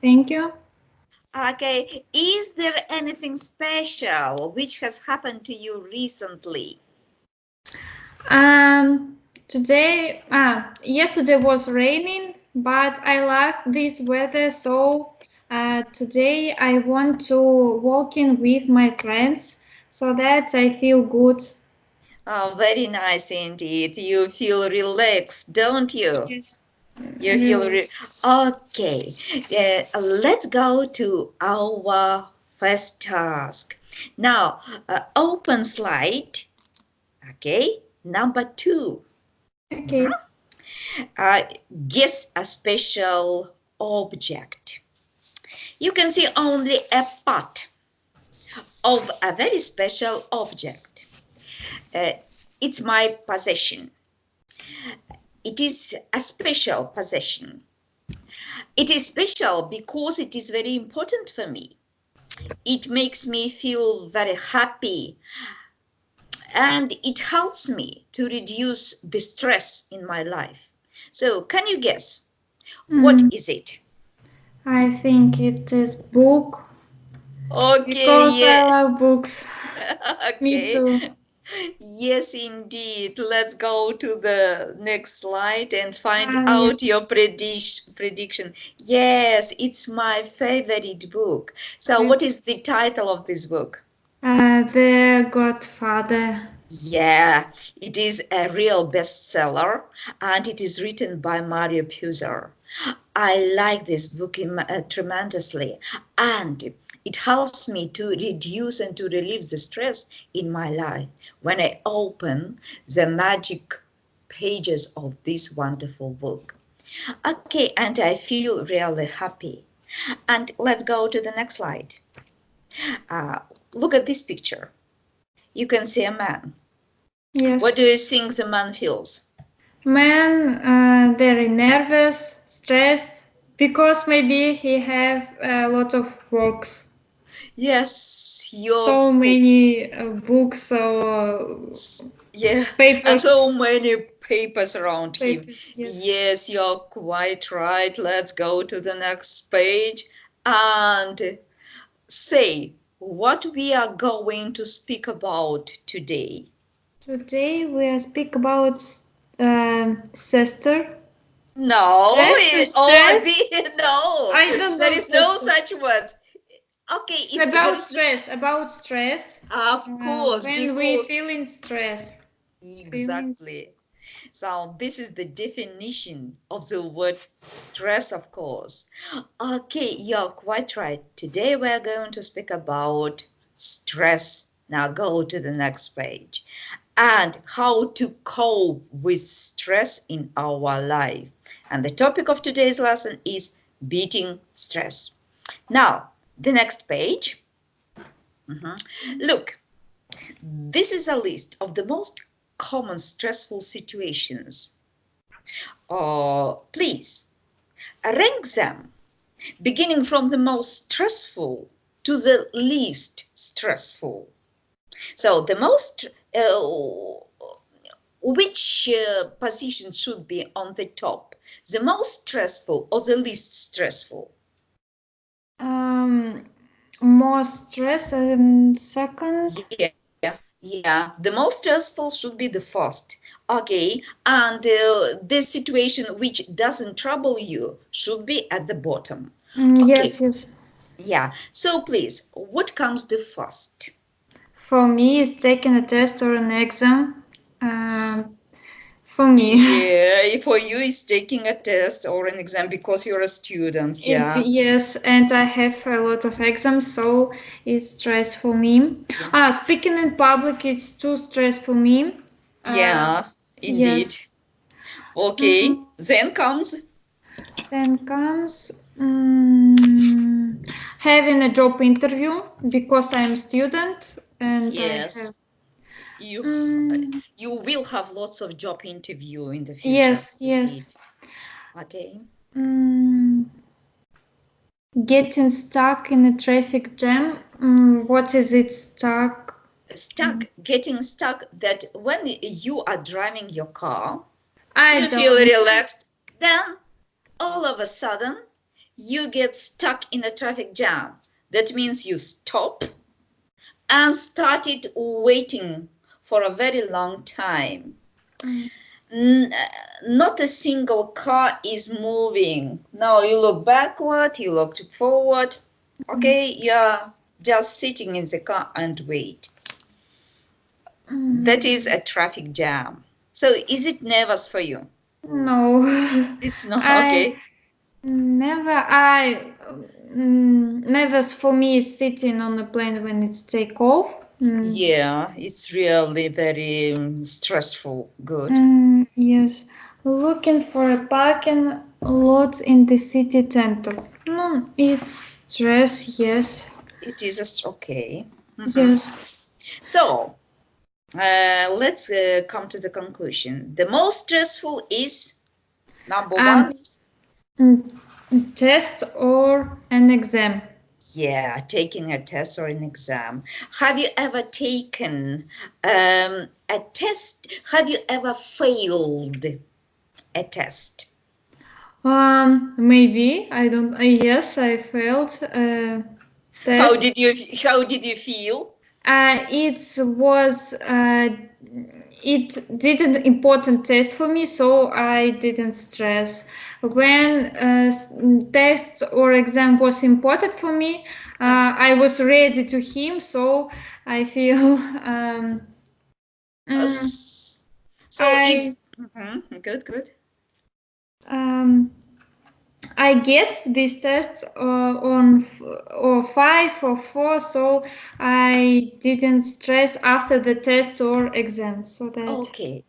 Thank you. Okay, is there anything special which has happened to you recently? Yesterday was raining, but I like this weather, so today I want to walking with my friends so that I feel good. Oh, very nice indeed. You feel relaxed, don't you? Yes. You feel Relax. okay. Let's go to our first task. Now, open slide. Okay, number 2. Okay. Uh, Guess a special object. You can see only a part of a very special object. Uh, it's my possession. It is a special possession. It is special because it is very important for me. It makes me feel very happy and it helps me to reduce the stress in my life. So, can you guess what Mm, is it? I think it is book Okay, because I yeah. love books. Me Okay. too. Yes, indeed. Let's go to the next slide and find out Yes. your prediction. Yes, it's my favorite book. So, what is the title of this book? The Godfather. Yeah, it is a real bestseller and it is written by Mario Puzo. I like this book tremendously and it helps me to reduce and to relieve the stress in my life when I open the magic pages of this wonderful book. Okay, and I feel really happy. And let's go to the next slide. Uh, Look at this picture. You can see a man. Yes. What do you think the man feels? Man, very nervous, stressed, because maybe he have a lot of works, Yes, you're so many books or yeah, and papers. so many papers around him. Papers, yes. Yes, you're quite right. Let's go to the next page and say what we are going to speak about today. Today we speak about sister. No, Stress, oh, stress. no, I don't there know is no sister. such words. Okay, if there About is no, stress, about stress. of course, When we because feeling stress, feelings. exactly. So this is the definition of the word stress, of course. Okay, you're quite right. Today we're going to speak about stress. Now go to the next page. And how to cope with stress in our life. And the topic of today's lesson is beating stress. Now, the next page. Mhm. Look, this is a list of the most common stressful situations. Please rank them, beginning from the most stressful to the least stressful. So, the most, which position should be on the top? The most stressful or the least stressful? Um, More stress second. Yeah. The most stressful should be the first. Okay, and this situation which doesn't trouble you should be at the bottom. Okay, Yes, yes. yeah. So please, what comes the first? For me, it's taking a test or an exam. Um, for me, Yeah, for you is taking a test or an exam because you're a student. Yeah, yes, and I have a lot of exams, so it's stress for me. yeah, Speaking in public is too stress for me. Uh, yeah, indeed. yes. Okay, Mm, then comes then comes having a job interview because I'm student and I yes. have. You Mm, you will have lots of job interview in the future. yes, yes. Indeed. Okay. Mm, Getting stuck in a traffic jam. What is it stuck? Getting stuck, that when you are driving your car, I you feel don't. relaxed, then all of a sudden you get stuck in a traffic jam. That means you stop and started waiting for a very long time. Mm. Not a single car is moving. No, you look backward, you look forward. Okay, you're just sitting in the car and wait. That is a traffic jam. So is it nervous for you? No, It's not I okay. never for me is sitting on a plane when it's take off. Yeah, it's really very stressful. Good. Yes, looking for a parking lot in the city center. No, it's stress. Yes, It is just okay. Mhm. yes. So let's come to the conclusion. The most stressful is number one Um, is mm, test or an exam. yeah, taking a test or an exam. Have you ever taken a test? Have you ever failed a test? Maybe I don't. Yes, I failed How test. did you how did you feel? It was it didn't important test for me, so I didn't stress. When test or exam was important for me, I was ready to him, so I feel mm, So I it's good, good. um, I get this test on or 5 or 4, so I didn't stress after the test or exam. So that Okay.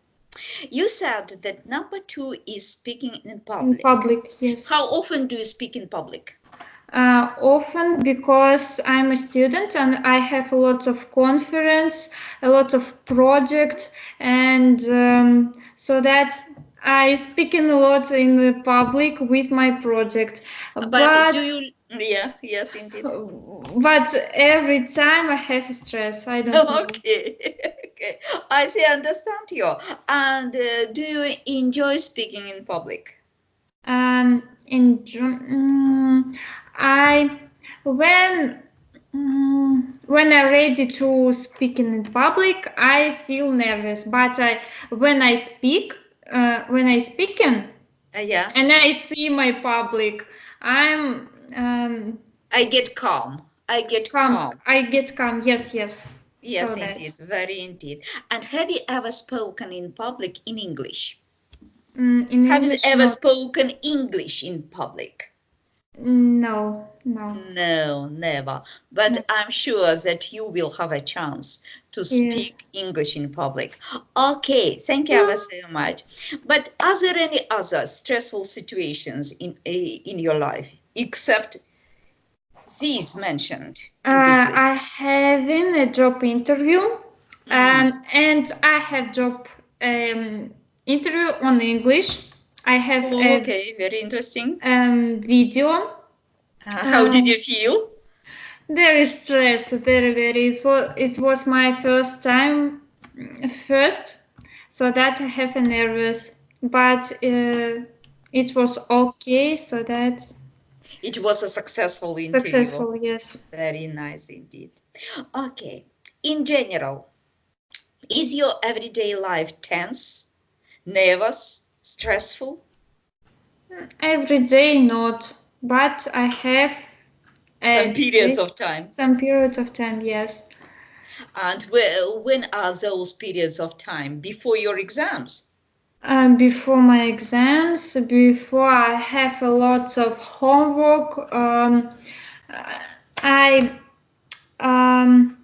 You said that number two is speaking in in public. public, yes. How often do you speak in public? Often because I'm a student and I have a lot of conference, a lot of project, and so that I speak in a lot in the public with my project. But do But you, yeah, yes, indeed. but every time I have stress. I don't know. Okay, okay. I see, understand you. And do you enjoy speaking in public? In I when when I'm ready to speak in public, I feel nervous. But when I speak in Yeah, and I see my public, I'm I get calm. I get calm. calm. I get calm. Yes, yes. So Yes, that indeed, very indeed. And have you ever spoken in public in English? in Have you English, ever not. spoken English in public? No, no, No, never. But no. I'm sure that you will have a chance to Yeah. speak English in public. Okay, thank you ever so much. But are there any other stressful situations in your life except these mentioned in this I list? having a job interview, Mhm. and I have job interview on English. I have Oh, a okay, very interesting. video. How did Um, you feel? there is stress. Very. It was my first time, first, so that I have a nervous, but it was okay. So that It was a successful interview. successful. Yes. Very nice indeed. Okay, in general, is your everyday life tense, nervous, stressful? Every day not, but I have Some a periods day, of time. some period of time, yes. And when are those periods of time? Before your exams? Before my exams, before I have a lot of homework, I um,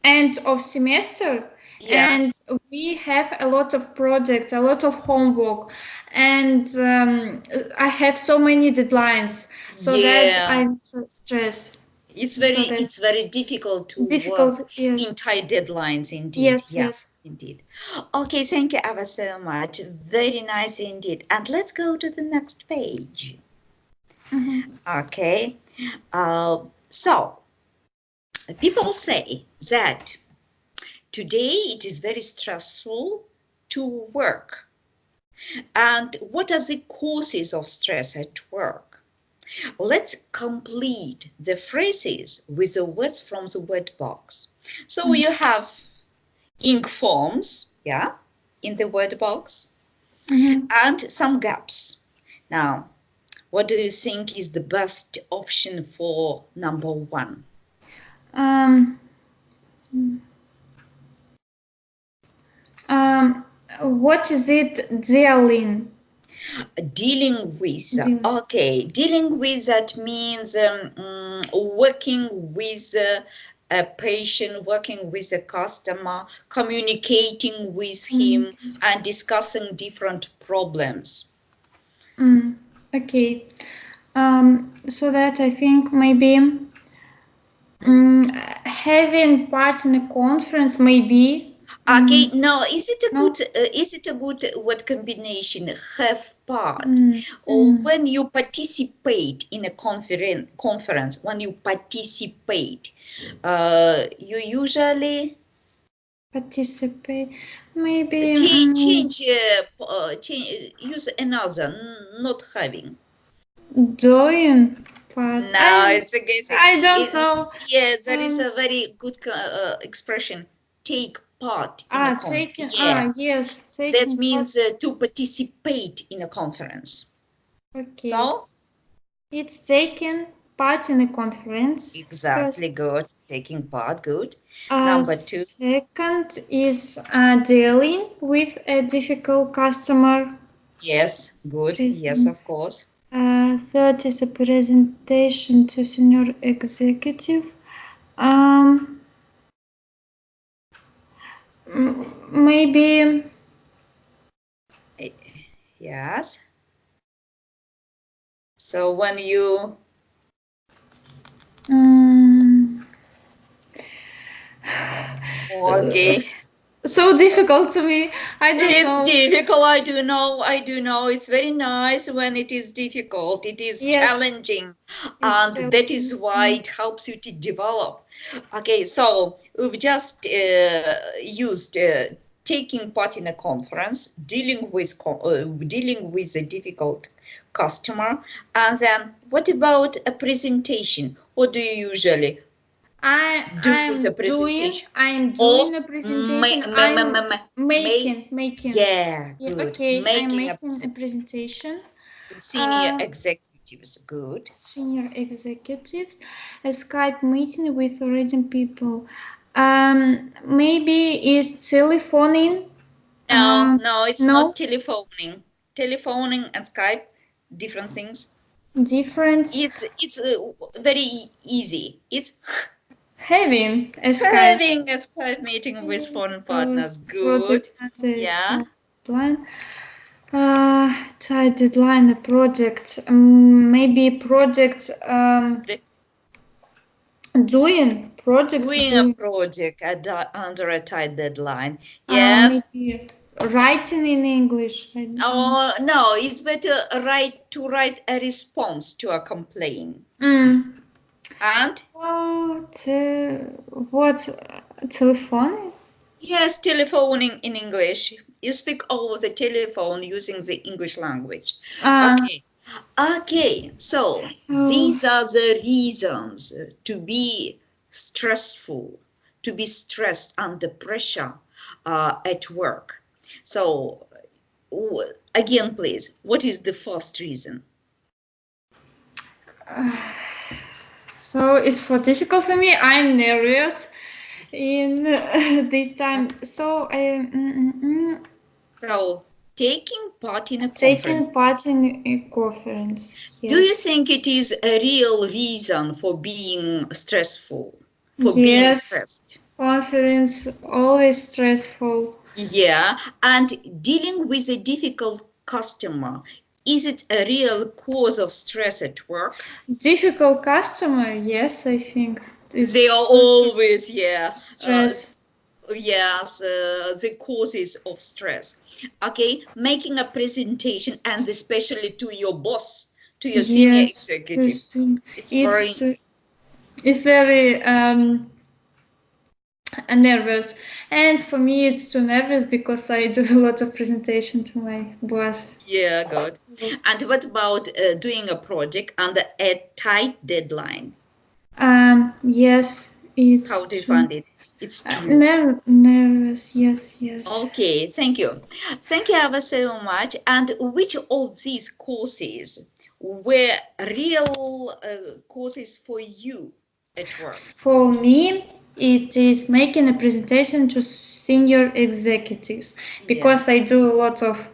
end of semester, Yeah. and we have a lot of projects, a lot of homework, and I have so many deadlines, so that Yeah. I'm stressed. It's So very that it's very difficult to work difficult, yes, in tight deadlines indeed. yes, Yeah, yes. indeed. Okay, thank you ever so much. Very nice indeed. And let's go to the next page. Mhm. Okay. So people say that today it is very stressful to work. And what are the causes of stress at work? Let's complete the phrases with the words from the word box. So you have ink forms, yeah, in the word box, and some gaps. Now, what do you think is the best option for number one? What is it dealing? Dealing with, okay, dealing with, that means working with a patient, working with a customer, communicating with him, and discussing different problems. Okay. So that I think maybe having part in a conference maybe. Okay, no, is it a good word combination? Have part, or when you participate in a conference, when you participate, you usually Participate maybe. change, use another, not having. Doing part. No, it's against it. I don't know. Yes, there is a very good expression. Take part in a Taking. yeah. Yes, That taking means part. to participate in a conference. Okay. So It's taking part in a conference. exactly, good. Taking part, good. Number Number two. second is dealing with a difficult customer. Yes, good. Yes, of course. Third is a presentation to senior executive. Maybe Yes. So when you okay. So difficult to me. I don't It's know. difficult. I do know. It's very nice when it is difficult. It is challenging. And that is why it helps you to develop. Okay, so we've just used taking part in a conference, dealing with a difficult customer, and then what about a presentation? What do you usually do with a presentation? I'm Or doing a presentation. Making. yeah, good. Okay, I'm Making making a presentation. senior executives, good. Senior executives, a Skype meeting with already people. Maybe is telephoning. No, it's No, not telephoning. Telephoning and Skype, different things. different. It's very easy. It's Having a Skype. having a Skype meeting with foreign partners, good. Project has a Yeah. deadline. Tight deadline, a project. Maybe project. Doing project. Doing a project under a tight deadline. Yes. Maybe writing in English. Oh, no, it's better to write a response to a complaint. And what telephone? yes, telephoning in English. You speak over the telephone using the English language. Okay. Okay, so these are the reasons to be stressful, to be stressed under pressure at work. So again, please, what is the first reason? So it's for difficult for me. I'm nervous in this time. So So taking part in a taking conference. part in a conference. Yes. Do you think it is a real reason for being stressful? For being Yes. stressed? Conference always stressful. Yeah, and dealing with a difficult customer, is it a real cause of stress at work? Difficult customer, yes, I think. They are always, yeah. Stress. Yes, the causes of stress. Okay, making a presentation and especially to your boss, to your senior executive. It's very It's very nervous. And for me, it's too nervous because I do a lot of presentation to my boss. Yeah, good. And what about doing a project under a tight deadline? Yes, How it's do you true. find it? It's true. Nervous, yes, yes. Okay, thank you. Thank you ever so much. And which of these courses were real courses for you at work? For me, it is making a presentation to senior executives Yeah. because I do a lot of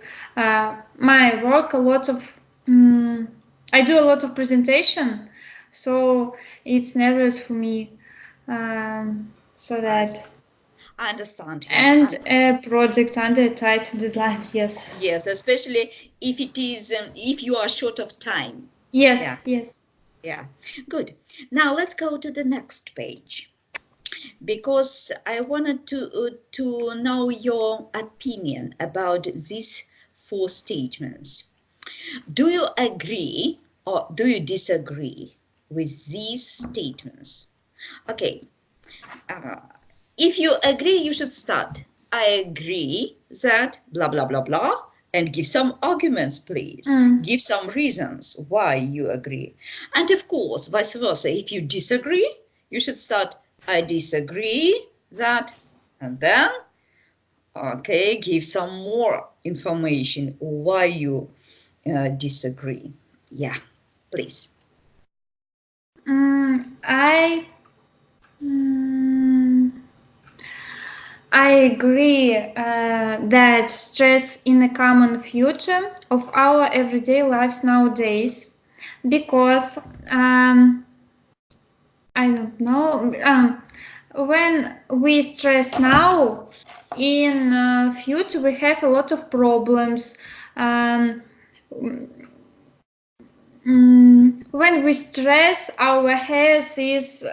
my work, a lot of I do a lot of presentation, so it's nervous for me. So I, that I understand you. and a project under a tight deadline. Yes, Yes, especially if it is if you are short of time. yes, Yeah, yes. yeah. Good. Now let's go to the next page because I wanted to know your opinion about these four statements. Do you agree or do you disagree with these statements? Okay, uh, if you agree, you should start. I agree that blah, blah, blah, blah, and give some arguments, please. Give some reasons why you agree. And of course, vice versa, if you disagree, you should start, I disagree that, and then, okay, give some more information why you disagree. Yeah, please. I mm, I agree that stress in a common future of our everyday lives nowadays because I don't know when we stress now in future we have a lot of problems. Um, when we stress, our health is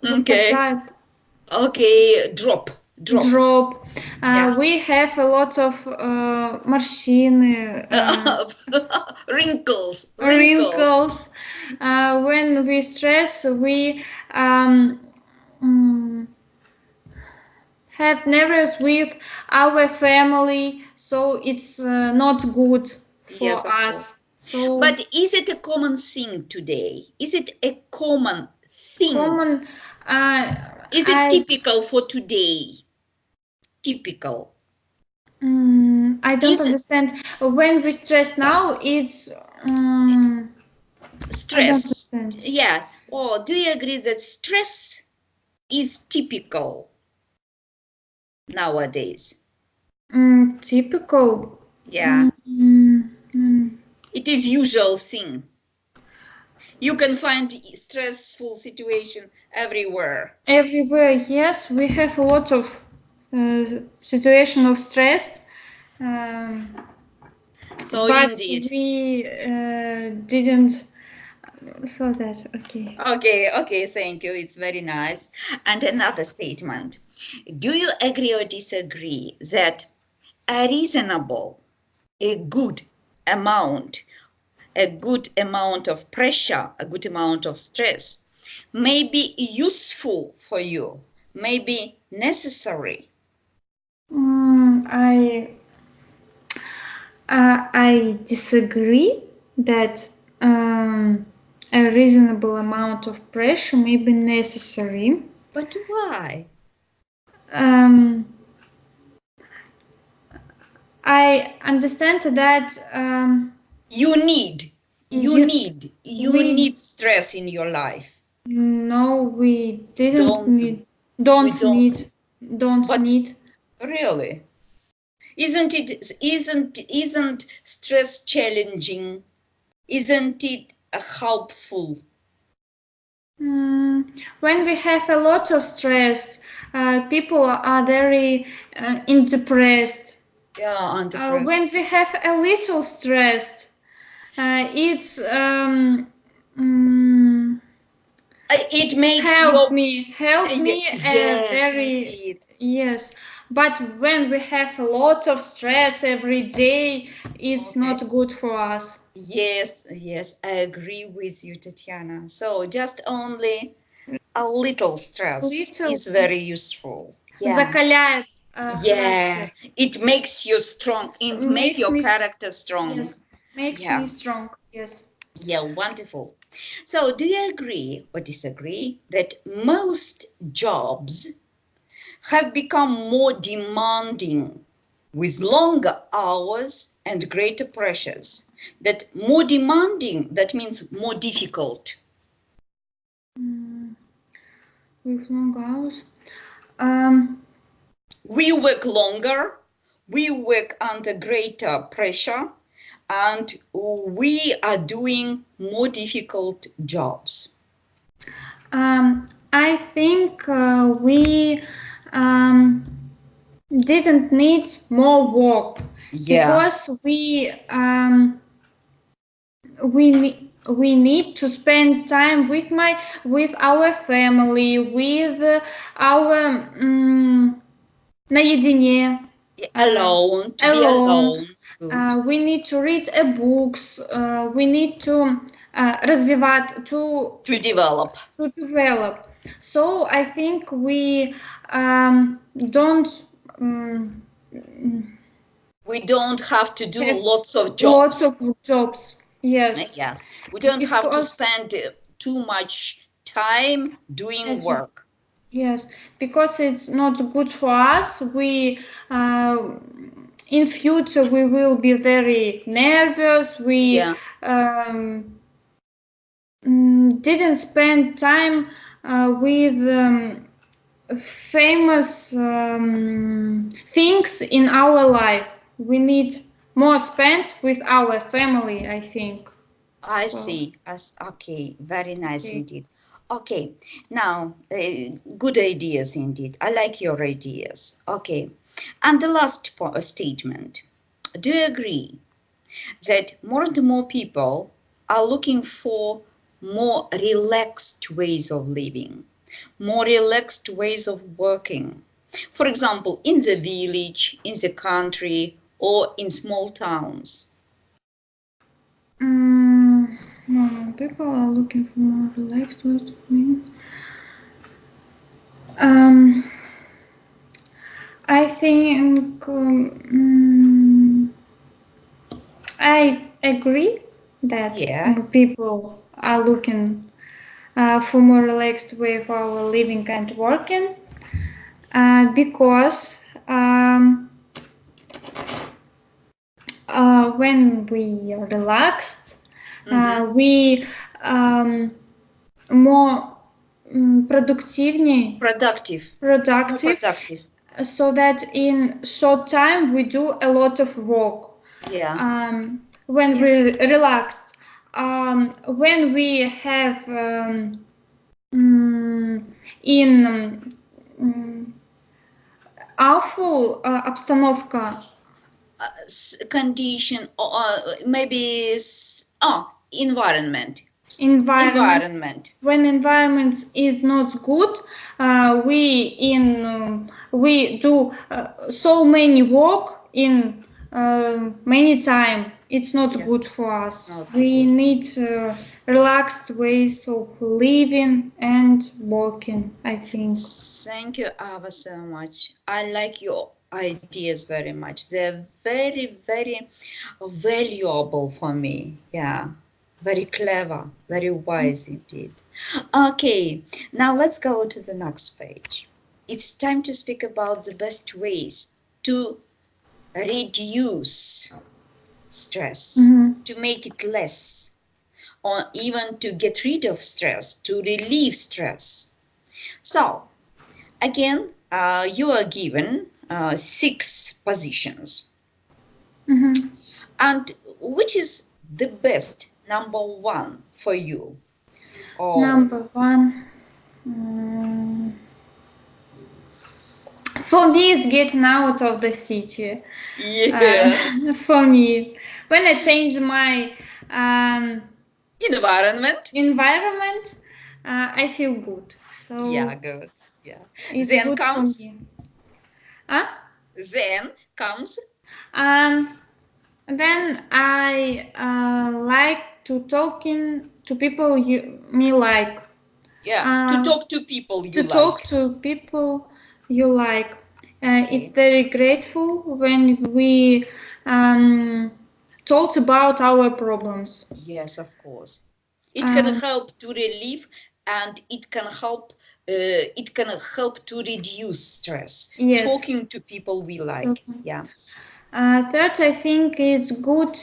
Okay, drop. drop. Yeah. We have a lot of морщины, Wrinkles. wrinkles. When we stress, we um, mm, have nervous with our family, so it's not good Yes, for of course. us. So But is it a common thing today? Is it a common thing? common. Is it I typical for today? Typical. I don't Is it understand. When we stress now, it's I don't stress? understand. Yeah. Or do you agree that stress is typical nowadays? Typical. Yeah. Mm, It is usual thing. You can find stressful situation everywhere. Everywhere, yes, we have a lot of situation of stress, um, So but indeed. we didn't. So that okay. Okay, thank you. It's very nice. And another statement. Do you agree or disagree that a reasonable, a good amount, a good amount of pressure, a good amount of stress may be useful for you, may be necessary? I disagree that a reasonable amount of pressure may be necessary. But why? Um, I understand that You need, you you need, you we need stress in your life. no we didn't Don't, need we don't don't, need don't but need. really? Isn't stress challenging? Isn't it helpful? When we have a lot of stress, people are very depressed. Yeah, I'm depressed. When we have a little stress, it's It makes help your me help me yes, very indeed. yes. But when we have a lot of stress every day, it's Okay. not good for us. Yes, I agree with you, Tatiana. So just only A little stress Little is very useful. Yeah. закаляет Yeah. характер. It makes you strong. It make Makes your me, character strong. yes, makes me Yeah. strong. Yes. Yeah, wonderful. So, do you agree or disagree that most jobs have become more demanding with longer hours and greater pressures? That more demanding, that means more difficult. With long hours. We work longer, we work under greater pressure, and we are doing more difficult jobs. I think we didn't need more work Yeah, because we need to spend time with our family, with our наедине, alone, to be alone. alone. Good. We need to read books. We need to развивать, To develop. to develop. So I think we don't We don't have to do have lots of lots jobs. of jobs. Yes, Yeah, we don't have to because spend too much time doing it's, work. yes, because it's not good for us. We in future we will be very nervous. We Yeah, didn't spend time with famous things in our life. We need more spent with our family, I think. I So, see. As okay, very nice okay. indeed. Okay, now good ideas indeed. I like your ideas. Okay, and the last statement. Do you agree that more and more people are looking for more relaxed ways of living, more relaxed ways of working? For example, in the village, in the country, or in small towns. No, people are looking for more relaxed ways to live. Um, I think I agree that Yeah, people are looking for more relaxed way for our living and working because when we are relaxed, we more productive, more productive, productive. so that in short time we do a lot of work. Yeah, When yes, we're relaxed, when we have mm, in awful обстановка, condition or maybe environment. environment, Environment. when environment is not good, we do so many work in many time. It's not Yeah, good for us. not We good. need relaxed ways of living and working, I think. Thank you, Ava, so much. I like your ideas very much. They're very, very valuable for me. Yeah, very clever, very wise indeed. Okay, now let's go to the next page. It's time to speak about the best ways to reduce stress, to make it less, or even to get rid of stress, to relieve stress. So, again, you are given 6 positions. And which is the best number one for you? Oh, Number one. For me, it's getting out of the city. yeah, For me, when I change my environment. environment, I feel good. Yeah, So good. Yeah. it's Then good for comes, me. Huh? then comes, Um, then I like to talking to people me like. Yeah, to talk to people you to like. talk to people you like. It's Okay. very grateful when we talked about our problems. Yes, of course. It can Um, help to relieve and it can help to reduce stress. yes. Talking to people we like. Yeah. Third, I think it's good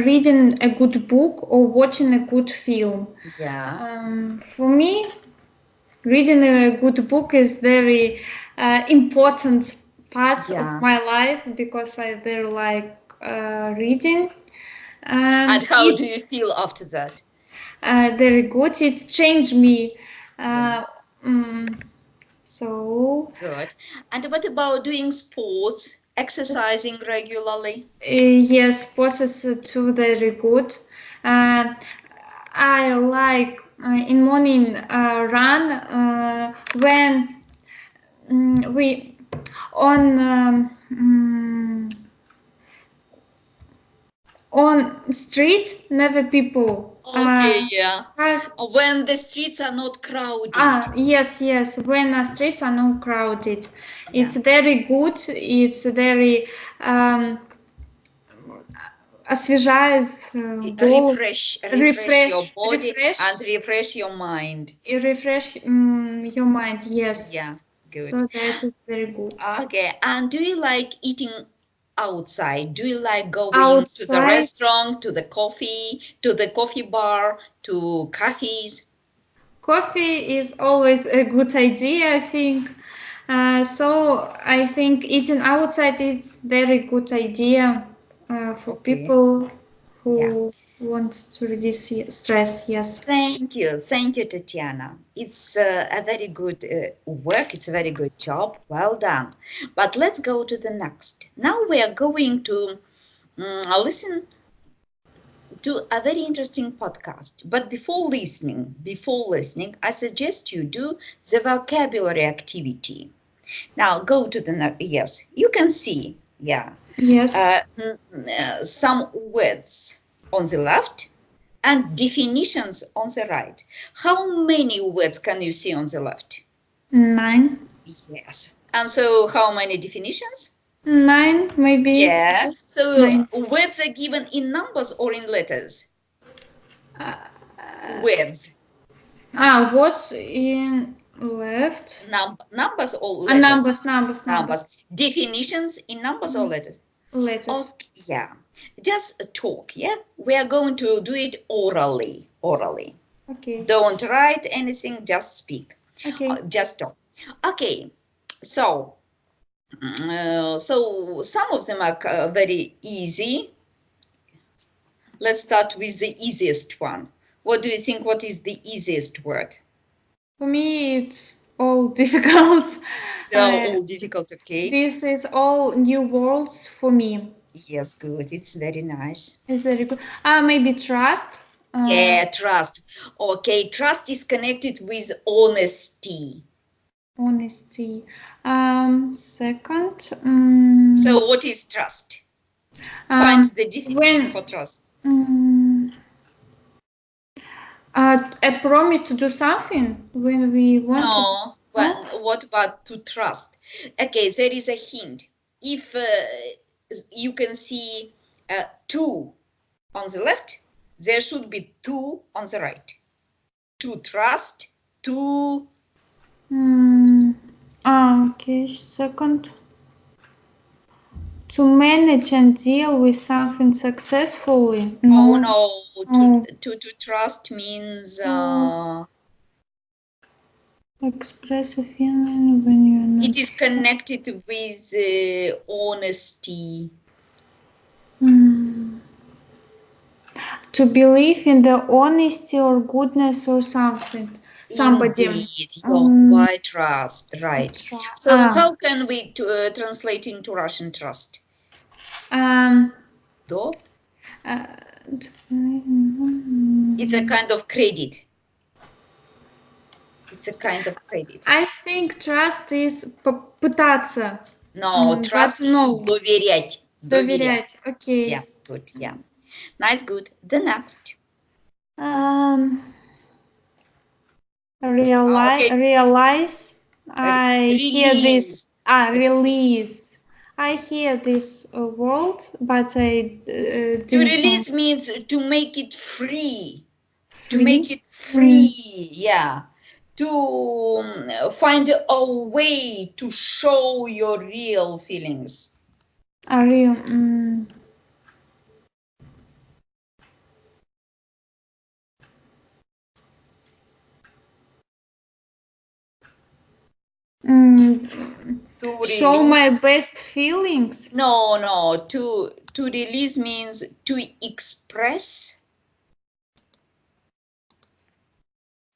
reading a good book or watching a good film. Yeah. For me, reading a good book is very important part of Yeah. my life because I very like reading. And how do It's you feel after that? very good. It changed me. Yeah. Uh, um, so Good. And what about doing sports, exercising regularly? yes, sports is too very good. Uh, I like in morning run when we on on street never people Okay, yeah. have When the streets are not crowded. yes, when streets are not crowded, Yeah. it's very good. It's very освежает голову, Refresh your body refresh, and refresh your mind. refresh your mind. Yes, Yeah, good. so that is very good. Okay, and do you like eating outside? Do you like going to the Outside, restaurant, to the coffee bar, to cafes? coffee is always a good idea, I think. So I think eating outside is very good idea for Okay, people yeah. who want to reduce stress. Yes. Thank you, Tatiana. It's a very good work. It's a very good job. Well done. But let's go to the next. Now we are going to listen to a very interesting podcast. But before listening, I suggest you do the vocabulary activity. Now go to the yes. You can see, yeah, Yes. some words on the left and definitions on the right. How many words can you see on the left? 9. Yes. And so how many definitions? 9 maybe. Yeah. Yes. So 9. words are given in numbers or in letters? Uh, Words. what's in left? Numbers or letters? Numbers. Numbers. Definitions in numbers or letters? Letters. Okay, yeah. Just talk, yeah? We are going to do it orally. Orally. Okay. Don't write anything, just speak. Okay. Just talk. Okay, so some of them are very easy. Let's start with the easiest one. What do you think? What is the easiest word? For me, it's all difficult. They are Uh, all difficult, okay? this is all new worlds for me. Yes, good. It's very nice. It's very good. Maybe trust. Yeah, trust. Okay, trust is connected with honesty. Honesty. Second. So, what is trust? Find Um, the definition when for trust. um, a promise to do something when we want to. No, No? well, what about to trust? Okay, there is a hint. If you can see two on the left, there should be two on the right. To trust, to. Okay. Second. To manage and deal with something successfully. Oh No. no, to, Oh, to trust means express a feeling when you're it not is sure. connected with honesty. Mm. To believe in the honesty or goodness or something. Somebody. Indeed, you're Um, quite right. try. So how can we translate into Russian trust? Um, Do? uh, It's a kind of credit. It's a kind of credit. I think trust is пытаться, No, but trust is no, доверять. Доверять. доверять. Okay. Yeah, good. Yeah. Nice, good. The next. Um, Realize. I hear this. Release. Release. I hear this word, but I To didn't know. release means to make it free. To make Free. it free, yeah. To find a way to show your real feelings. Are you? To Show my release. best feelings. No. To release means to express.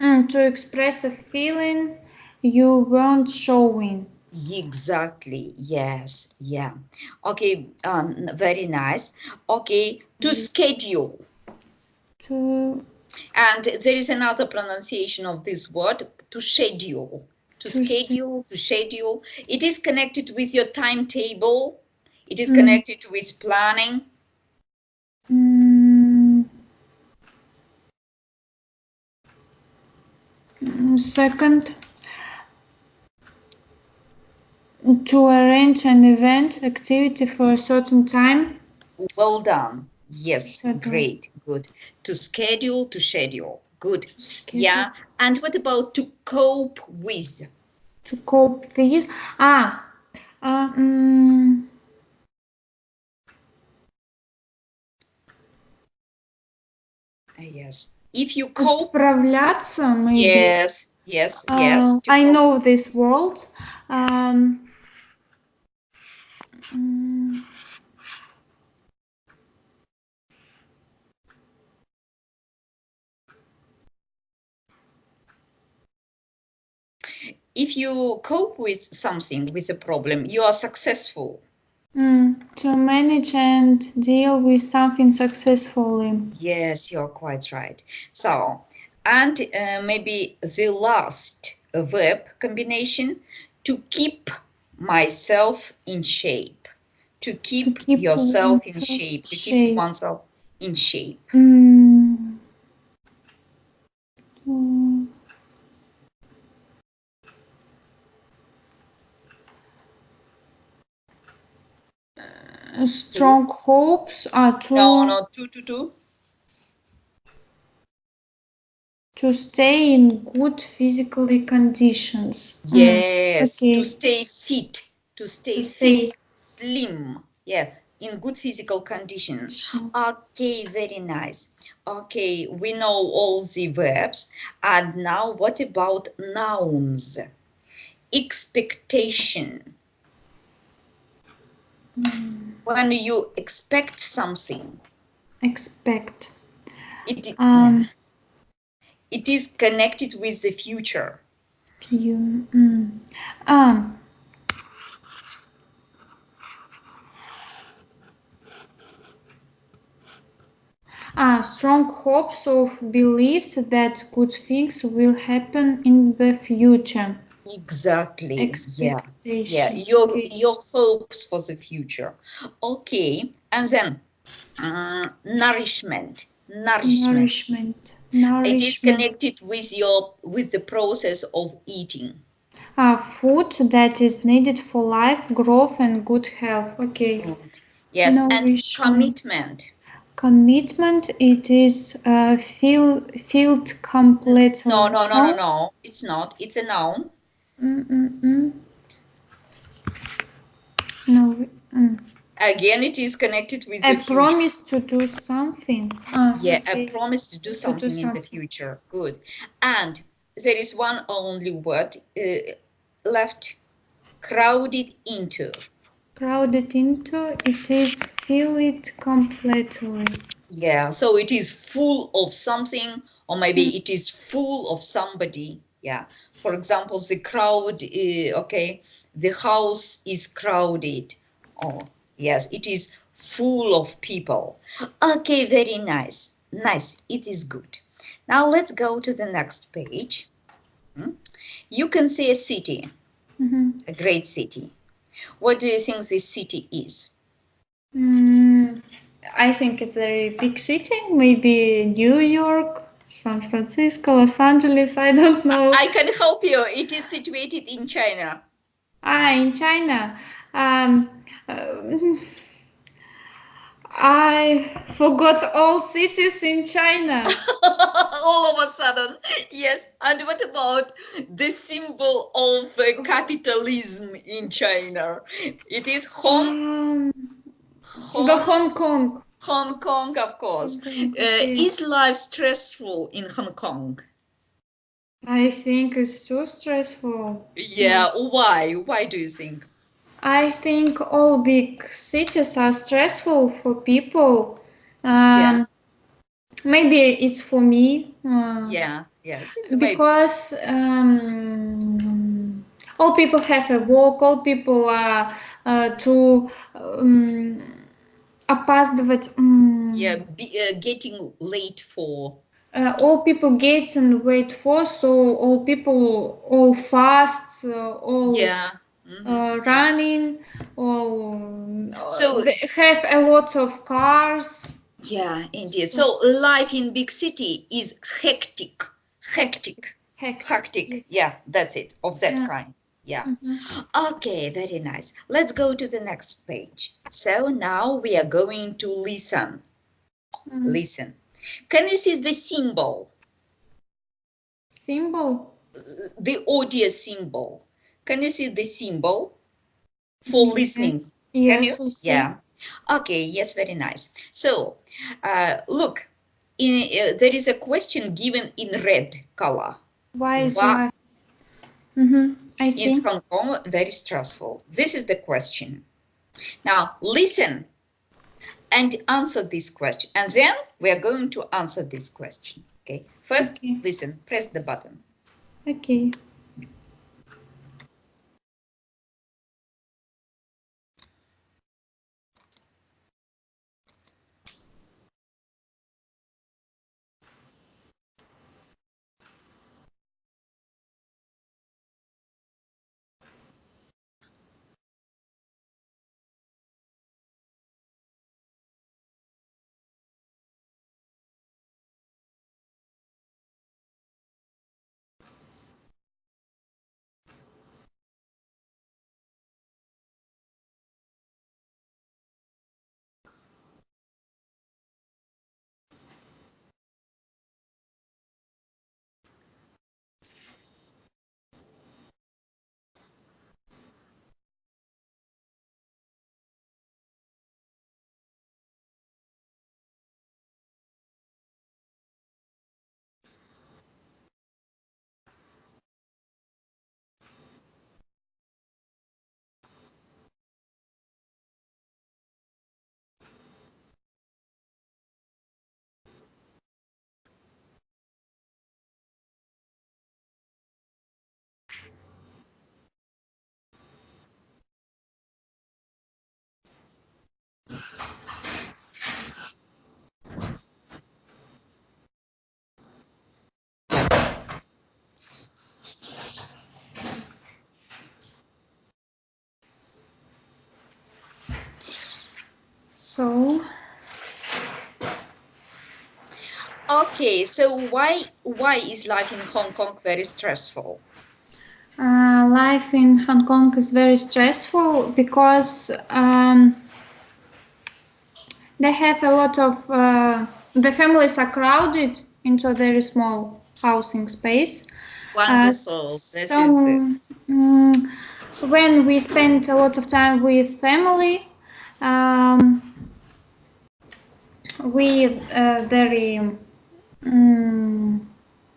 To express a feeling you weren't showing. Exactly. Yes. Yeah. Okay. Very nice. Okay. To schedule. To And there is another pronunciation of this word, to schedule. To schedule, to schedule. It is connected with your timetable. It is connected with planning. Second, to arrange an event activity for a certain time. Well done. Yes, Schedule. great, good. To schedule, to schedule. Good. Schedule. Yeah. And what about to cope with? To cope with. Yes. If you cope. Справляться, maybe. Yes. I know this word. If you cope with something, with a problem, you are successful. To manage and deal with something successfully. Yes, you're quite right. So, and maybe the last verb combination, to keep myself in shape. To keep yourself in shape. To keep oneself in shape. Strong hopes are to. No, to stay in good physical conditions. Yes, Okay. to stay fit, slim. Yes, in good physical condition. Okay, very nice. Okay, we know all the verbs. And now what about nouns? Expectation. When you expect something. Expect. It is connected with the future. Strong hopes of beliefs that good things will happen in the future. Exactly. Expectation. Your hopes for the future. Okay, and then nourishment. It is connected with the process of eating. Food that is needed for life, growth, and good health. Okay. Food. Yes, and commitment. Commitment. It is filled completely. No. It's not. It's a noun. No. Again, it is connected with A the future. promise to do something. A promise to do something in the future. Good. And there is one only word left. Crowded into. Crowded into. It is filled completely. Yeah, so it is full of something, or maybe it is full of somebody. Yeah. For example, the crowd, okay, the house is crowded. Oh, yes, it is full of people. Okay, very nice. Nice, it is good. Now let's go to the next page. You can see a city, a great city. What do you think this city is? I think it's a very big city, maybe New York. San Francisco, Los Angeles, I don't know. I can help you. It is situated in China. In China. Um, uh, I forgot all cities in China. All of a sudden, yes. And what about the symbol of capitalism in China? It is Um, the Hong Kong. Hong Kong, of course. Hong Kong, okay. Is life stressful in Hong Kong? I think it's too stressful. Yeah, why? Why do you think? I think all big cities are stressful for people. Yeah, Maybe it's for me yeah, yes, it's maybe. because all people have a work, all people are to опаздывать. Yeah, getting late for. All people get and wait for, so all people all fast, all Yeah. Yeah. running, all So, they have a lot of cars. yeah, indeed. So life in big city is hectic, hectic, Hectic. hectic. Yeah, that's it. Of that Yeah. kind. Yeah. Mhm. Okay, very nice. Let's go to the next page. So now we are going to listen. Mm. Listen. Can you see the symbol, Symbol. the audio symbol? Can you see the symbol for listening? Can you? Yes, I see. Yeah. Okay, yes, very nice. So, look, there is a question given in red color. Why is What life? I is see. Hong Kong very stressful? This is the question. Now, listen and answer this question. And then we are going to answer this question. Okay, first, Okay. listen, press the button. Okay. So, Okay, so why is life in Hong Kong very stressful? life in Hong Kong is very stressful because they have a lot of the families are crowded into a very small housing space. Wonderful. That is the Mm, when we spend a lot of time with family, um, we very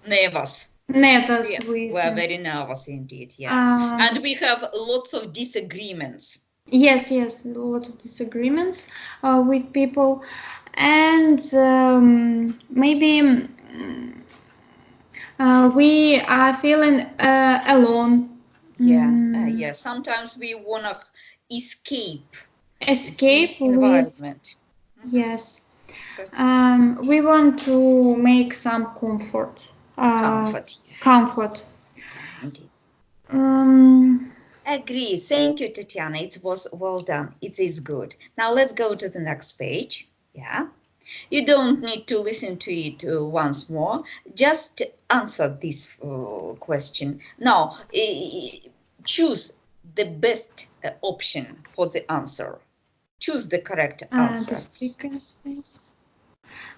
nervous. nervous We with are very nervous indeed, yeah. um, And we have lots of disagreements. yes, a lot of disagreements with people, and maybe we are feeling alone. Yeah, yeah. Sometimes we wanna escape this Escape with environment. yes. But We want to make some comfort. comfort, Comfort. yeah, indeed. Um, Agree. Thank you, Tatiana. It was well done. It is good. Now let's go to the next page. Yeah. You don't need to listen to it once more. Just answer this question. Now, choose the best option for the answer. Choose the correct answer.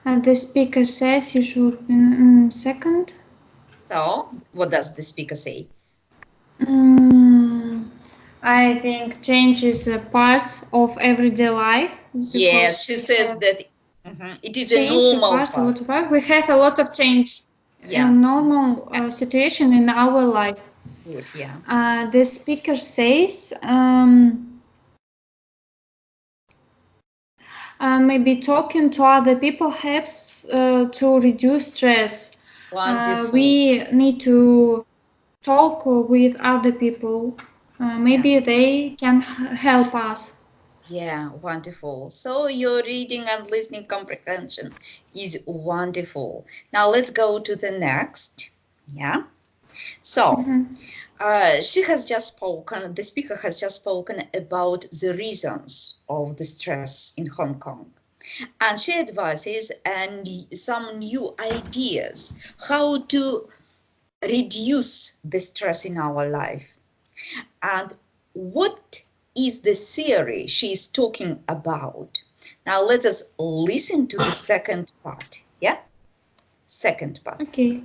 The speaker says you should be second. So, what does the speaker say? I think change is a part of everyday life. Yes, she says that it is a normal part. We have a lot of change. Yeah. A normal situation in our life. Good, yeah. The speaker says maybe talking to other people helps to reduce stress. Wonderful. We need to talk with other people. Maybe they can help us. Yeah, wonderful. So your reading and listening comprehension is wonderful. Now let's go to the next. Yeah. So she has just spoken, the speaker has just spoken about the reasons of the stress in Hong Kong. And she advises and some new ideas how to reduce the stress in our life. And what is the theory she's talking about? Now let us listen to the second part. Yeah? Second part. Okay.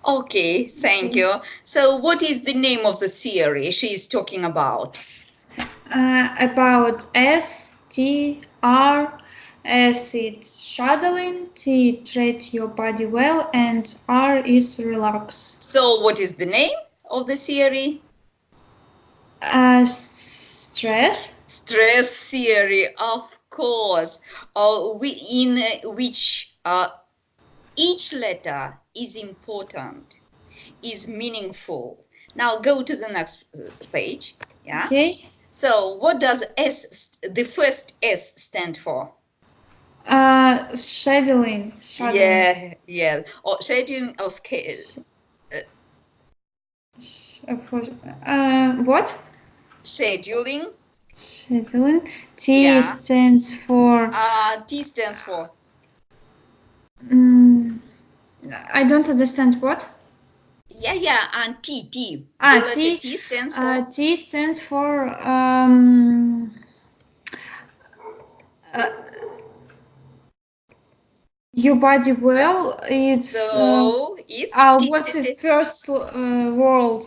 Okay, thank you. So what is the name of the theory she is talking about? About S, T, R. S it's shadowing, T treat your body well, and R is relax. So what is the name of the theory? Stress. Stress theory, of course. In which each letter is important, is meaningful. Now go to the next page. Yeah. Okay. So what does the first S stand for? Scheduling. Yeah, yeah. Or scheduling or scale. What? Scheduling. Scheduling. T Yeah. stands for. T stands for. I don't understand what. Yeah, and T. The letter T stands for. T stands for your body well. It's So it's what's its first word?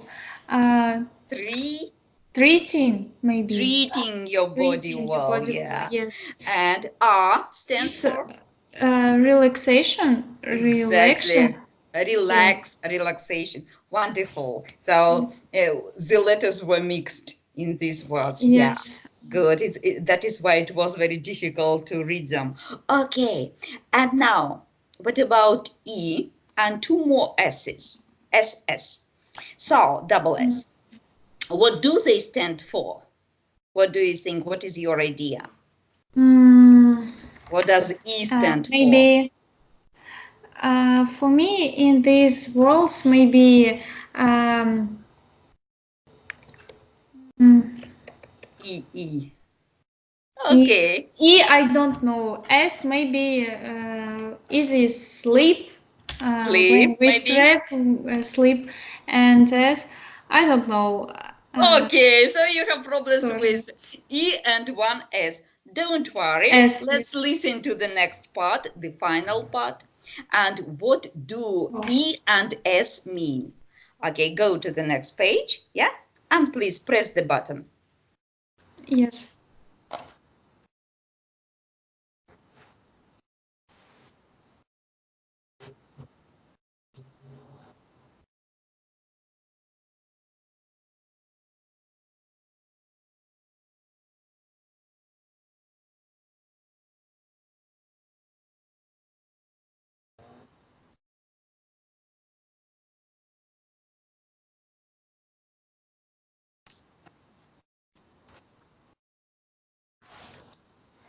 three. Treating maybe. Treating your body Treating your well, body well. yeah. Yes. And R stands It's for. relaxation. Exactly. Okay. Relaxation. Wonderful. So the letters were mixed in these words. Yeah. Yes. Good. That is why it was very difficult to read them. Okay. And now, what about E and two more S's? SS. So, double S. What do they stand for? What do you think? What is your idea? Mm, What does E stand for? maybe For me, in these worlds, maybe E. Okay. I don't know. S maybe easy sleep. When Sleep, we maybe. sleep, and S, I don't know. Okay, so you have problems Sorry. with E and one S. Don't worry. S. Let's listen to the next part, the final part. And what do E and S mean? Okay, go to the next page. Yeah. And please press the button. Yes.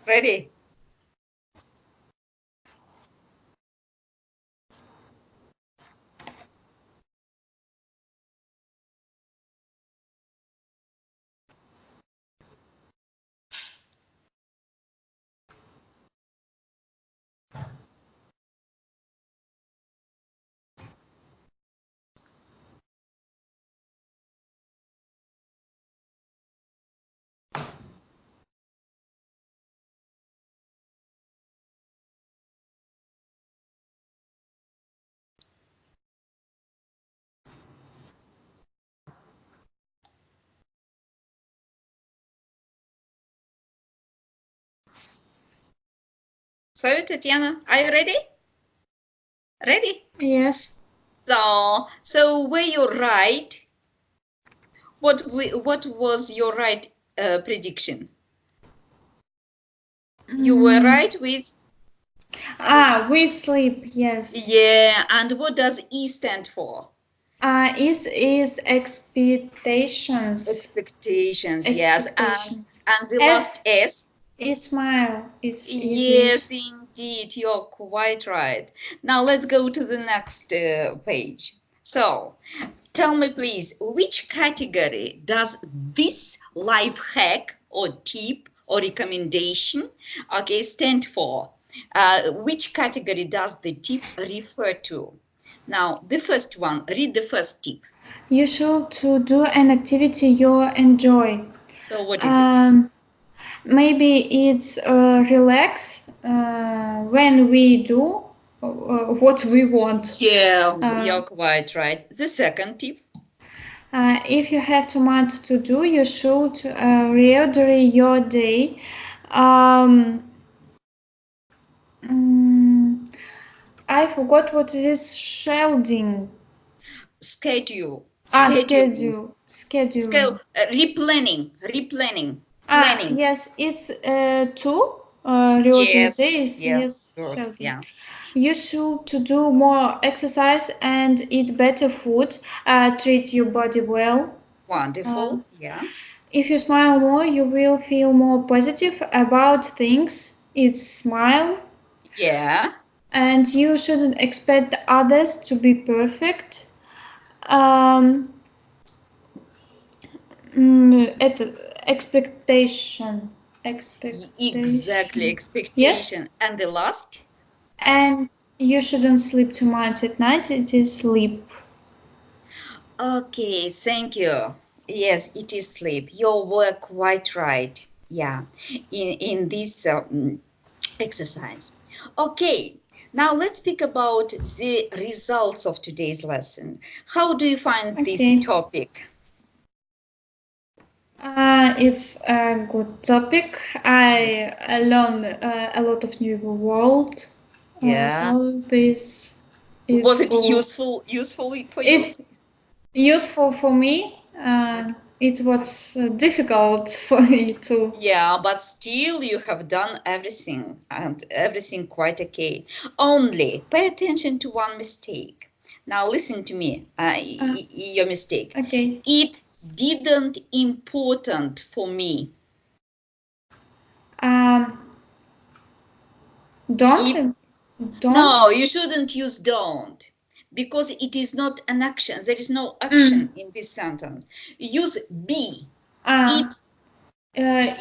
Ready? So, Tatiana, are you ready? Ready? Yes. So were you right? What was your right prediction? You were right with We sleep. Yes. yeah. And what does E stand for? Is expectations. Expectations, yes. Expectations. And the last S S. is smile. It's easy. Yes, indeed, you're quite right. Now let's go to the next page. So, tell me please, which category does this life hack or tip or recommendation, okay, stand for? Which category does the tip refer to? Now, the first one, read the first tip. You should to do an activity you enjoy. So, what is it? Um, Maybe it's relax when we do what we want. Yeah, Uh, you're quite right. The second tip. if you have too much to do, you should reorder your day. Um, mm, I forgot what is shielding. Schedule, scheduling, Scheduling. replanning, planning. Yes, it's two reorder Yes, days. yeah, Yes, good, shielding. yeah, You should to do more exercise and eat better food. Treat your body well. Uh, wonderful, yeah, if you smile more, you will feel more positive about things. It's smile, yeah, and you shouldn't expect others to be perfect. Um, это expectation, exactly, expectation. Yes, expectation. And the last? and you shouldn't sleep too much at night. It is sleep. Okay, thank you. Yes, it is sleep. You were quite right. Yeah, in this exercise. Okay, now let's speak about the results of today's lesson. How do you find this Okay. topic? It's a good topic. I learned a lot of new world. Yeah. So this Was it's it cool. useful for you? It's useful for me. It was difficult for me too. Yeah, but still you have done everything and everything quite okay. Only pay attention to one mistake. Now listen to me, Uh, your mistake. okay. It didn't important for me. Um, It don't. Don't? No, you shouldn't use don't because it is not an action. There is no action in this sentence. Use be. It.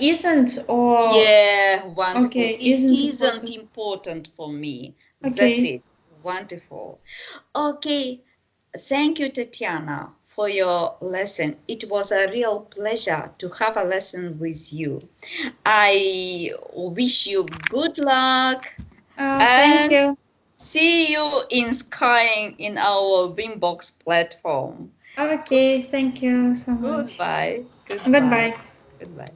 Isn't or Yeah, wonderful. okay, It isn't isn't important. important for me. That's Okay. it. Wonderful. Okay. Thank you, Tatiana, for your lesson. It was a real pleasure to have a lesson with you. I wish you good luck Thank and you. see you in Skying in our Beambox platform. Okay, thank you so much. Goodbye. Goodbye. Goodbye. Goodbye.